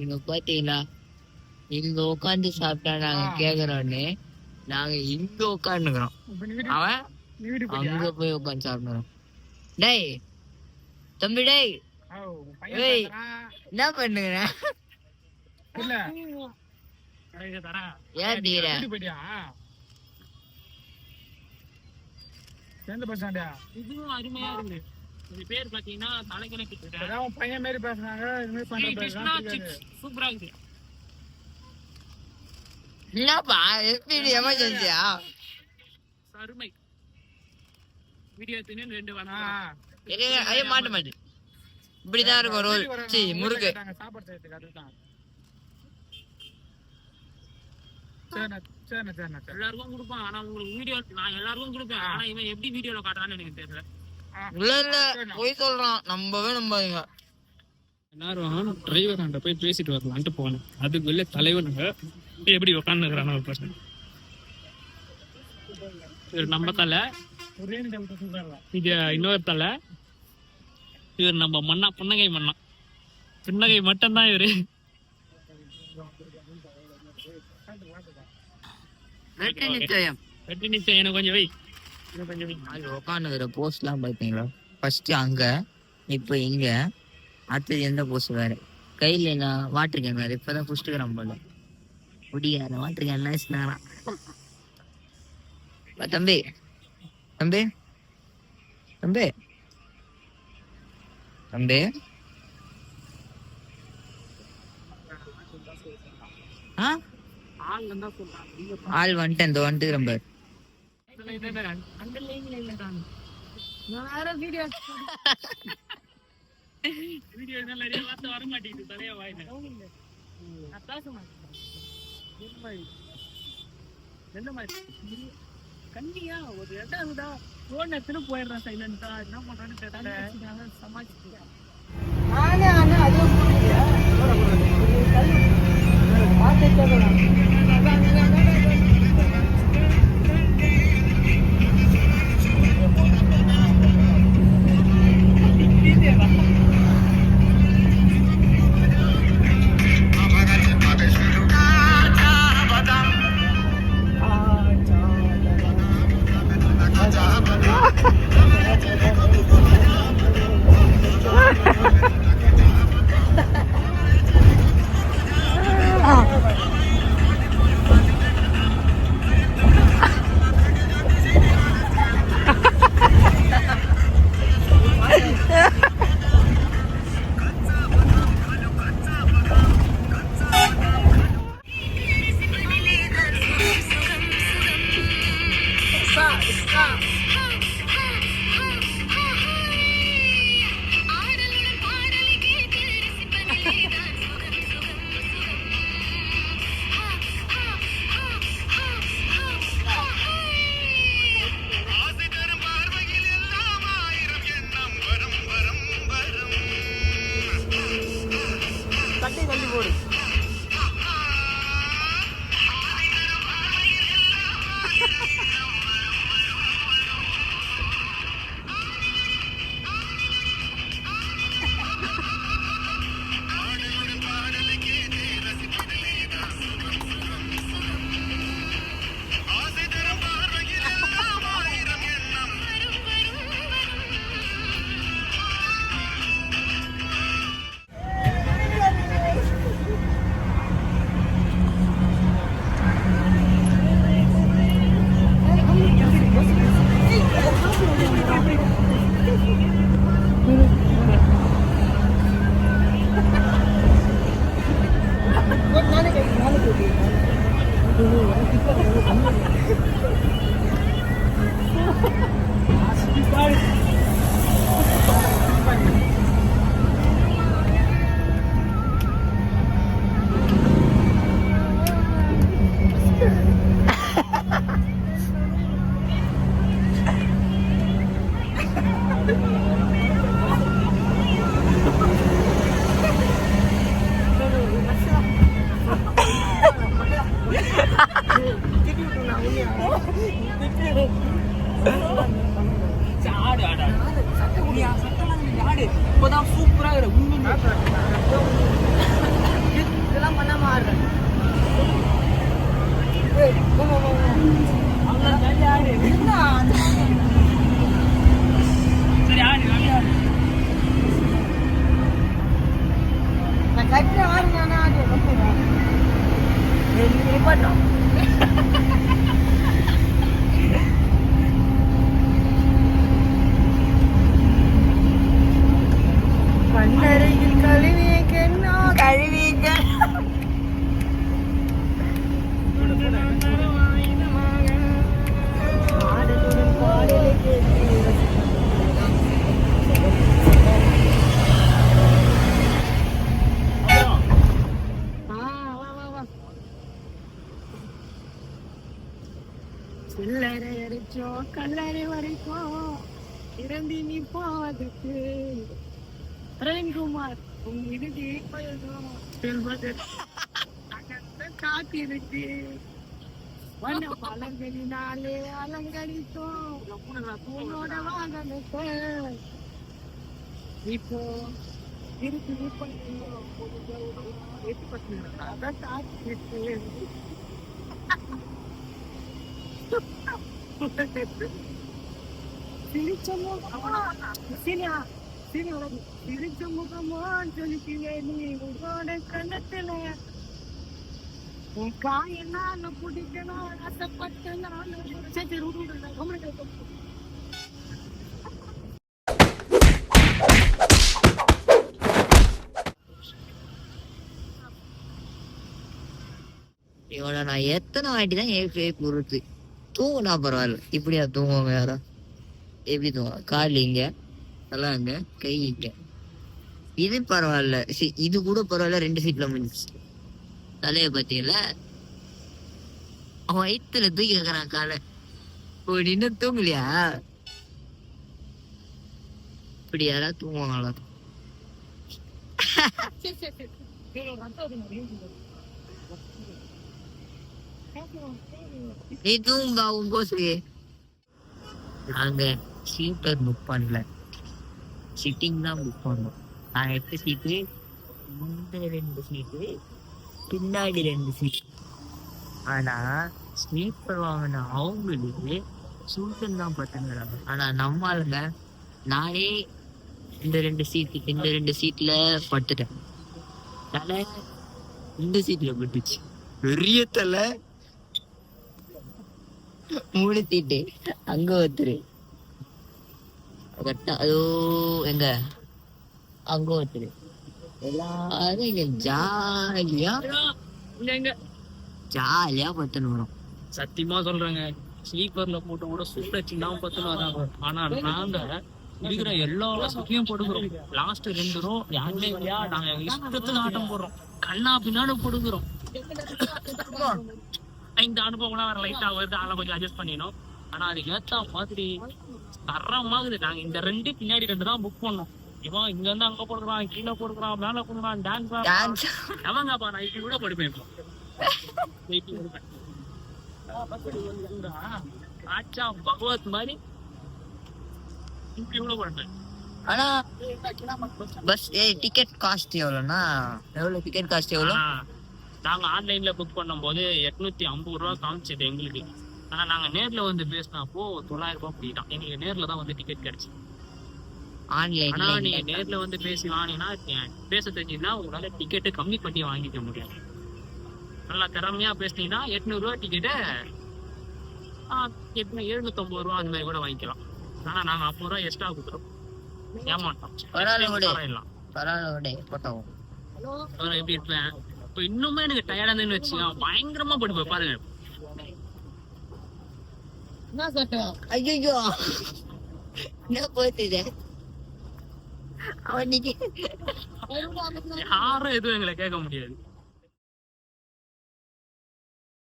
இங்க பாத்தீங்களா, இங்க உட்காந்து சாப்பிட்டா நாங்க கேக்குறோன்னு நாங்க இங்க உட்காந்துக்கிறோம். அவன் அங்க போய் உட்காந்து சாப்பிடுறோம். டேய் தம்பி, டேய் என்ன பண்ணுங்க? ஏன் தீர இதுவும் அருமையா இருக்கு. இது பேர் பாத்தீங்கன்னா தலைக்கணக்கு பையன் மாதிரி பேசுனாங்க. சூப்பரா இருக்கு. என்னப்பா எப்படி எமர்ஜென்சியா? அருமை. வீடியோ எடுத்து 2 வாரம் ஐயோ மாட்ட மாட்டேன். இப்படிதான் இருக்கும் ரோல். முறுக்கு சாப்பாடு செய்யறதுக்கு அதுதான். எல்லாருக்கும் கொடுப்பேன். ஆனா உங்களுக்கு வீடியோ நான் எல்லாருக்கும் கொடுப்பேன். ஆனா இவன் எப்படி வீடியோல காட்டுறான்னு எனக்கு தெரியல. இல்ல போய் சொல்றான். நம்பவே நம்பாதீங்க. எல்லாரும் டிரைவர் ஆண்ட போய் பேசிட்டு வரலான்ட்டு போனேன். அதுக்குள்ள தலைவனுங்க எப்படி உட்காந்துக்கிறான ஒரு பர்சன். இவர் நம்ம தலை, இது இன்னொரு தலை. இவர் நம்ம மண்ணா, புன்னகை மண்ணா. புன்னகை மட்டும்தான் இவரு. வெற்றி நிச்சயம். வெற்றி நிச்சயம். எனக்கு கொஞ்சம் வை. உட்காந்துக்கிற போஸ்ட் எல்லாம் பாத்தீங்களா? ஃபர்ஸ்ட் அங்க, இப்ப இங்க, அடுத்தது எந்த போஸ்ட் வேற. கையில நான் வாட்டர் கேன் வேற. இப்பதான் புஷ்டுக்கிறோம் போல. முடியாத வாட்டர் கேன் எல்லாம். தம்பி தம்பி தம்பி தம்பி ஆள் வந்துட்டேன். இந்த வந்துட்டு ரொம்ப வர மாட்டேங்குது. தலையா வாயில என்ன மாதிரி கண்ணியா ஒரு இடம்டா போன் எடுத்துட்டு போயிடுறேன் சைலண்டா. என்ன பண்றான்னு தெரியல. சமாளிச்சுட்டேன். சூப்பரா இருக்கு இதெல்லாம் பண்ணாம ஆடுறேன். சரி ஆடு ஆடு நான் கட்டி ஆடுனா நிப்பாட்டோம். கண்ணருகில் கழுவிக்கண்ணா கழுவிக்க சில்லறை அடிச்சோம் கல்லறை வரைக்கும் இறந்தி நீ போவதுக்கு ரவிக்குமார் உன் இறுதி பயணம் செல்வது காத்திருக்கு வண்ண பழங்களினாலே அலங்கரித்தோம் உன்னோட வாகனத்தை இப்போ இருக்கு அதை காத்திருக்கு சிரிச்ச முகமா சிரிச்ச முகமா சொல்லிக்கிறேன் நீ உன்னோட கண்ணத்துல உன் காயெல்லாம் பிடிக்கணும் ஆசைப்பட்டு சரி இவனை நான் எத்தனை வாட்டி தான் ஏற்கனவே பொறுத்து தூங்கினா பரவாயில்ல. இப்படியா தூங்குவாங்க யாரா? எப்படி தூங்குவாங்க? கால் இங்க, தலை அங்க, கை இங்க. இது பரவாயில்ல, இது கூட பரவாயில்ல. 2 சீட்ல முடிஞ்சிச்சு. தலைய பார்த்தீங்களா? அவன் வயிற்றுல தூக்கி வைக்கிறான் காலை. ஓ இன்னும் தூங்கலையா? இப்படி யாராவது தூங்குவாங்களா? நீ தூங்க உன் கோசுக்கு. நாங்க சீட்டர் புக் பண்ணல, சிட்டிங் தான் புக் பண்ணோம். நான் 8 சீட்டு, இந்த 2 சீட்டு, பின்னாடி 2 சீட்டு. ஆனா ஸ்லீப்பர் வாங்கின அவங்களுக்கு சூட்டன் தான் பத்துங்கிறாங்க. ஆனா நம்ம ஆளுங்க நானே இந்த 2 சீட்ல பட்டுட்டேன். தலை இந்த சீட்ல பட்டுச்சு. பெரிய தலை 3 சீட்டு அங்க ஒருத்தரு கரெக்டா. அதோ எங்க அங்க ஒருத்தரு. எல்லாரும் இங்க ஜாலியா பத்துன்னு வரும். சத்தியமா சொல்றேங்க, ஸ்லீப்பர்ல போட்டு கூட சூட் வச்சுதான் பத்துன்னு வராங்க. ஆனா நாங்க இருக்கிற எல்லா சுத்தியும் போடுகிறோம். லாஸ்ட் 2 ரோ யாருமே இல்லையா, நாங்க இஷ்டத்துல ஆட்டம் போடுறோம். கண்ணா பின்னாடி போடுகிறோம். இந்த அனுபவம்லாம் வேற லைட்டா வருது, அதெல்லாம் கொஞ்சம் அட்ஜஸ்ட் பண்ணிடணும். ஆனா அதுக்கு ஏத்த மாதிரி தரமாகுது. நாங்க இந்த 2 பின்னாடி 2 தான் புக் பண்ணோம். இவன் இங்க இருந்து அங்க போடுறான், கீழே போடுறான், மேல போடுறான், டான்ஸ் எவங்கப்பா. நான் இப்படி கூட படுப்பேன். ஆச்சா பகவத் மாதிரி இப்படி கூட படுப்பேன். ஆனா பஸ் டிக்கெட் காஸ்ட் எவ்வளோன்னா? டிக்கெட் காஸ்ட் எவ்வளோ? நாங்க ஆன்லைன்ல புக் பண்ணும் போது 850 ரூபா காமிச்சது எங்களுக்கு. ஆனா நாங்க நேர்ல வந்து பேசினப்போ 900 ரூபாய் போயிட்டான். எங்களுக்கு நேர்ல தான் வந்து டிக்கெட் கிடைச்சு. ஆன்லைன் ஆனா நீங்க நேர்ல வந்து பேசி வாங்கினா பேச தெரிஞ்சுன்னா உங்களால டிக்கெட்டு கம்மி பண்ணி வாங்கிக்க முடியும். நல்லா திறமையா பேசினீங்கன்னா 800 ரூபா டிக்கெட்டு 750 ரூபா அந்த மாதிரி கூட வாங்கிக்கலாம். ஆனா நாங்க 50 ரூபா எக்ஸ்ட்ரா கொடுக்குறோம். ஏமாட்டோம். எப்படி இருப்பேன் இப்ப? இன்னுமே எனக்கு டயர்டா இருந்துன்னு வச்சுக்கோ, பயங்கரமா படுப்பேன் பாருங்க. ஐயோ என்ன போச்சுது? யாரும் எதுவும் எங்களை கேட்க முடியாது.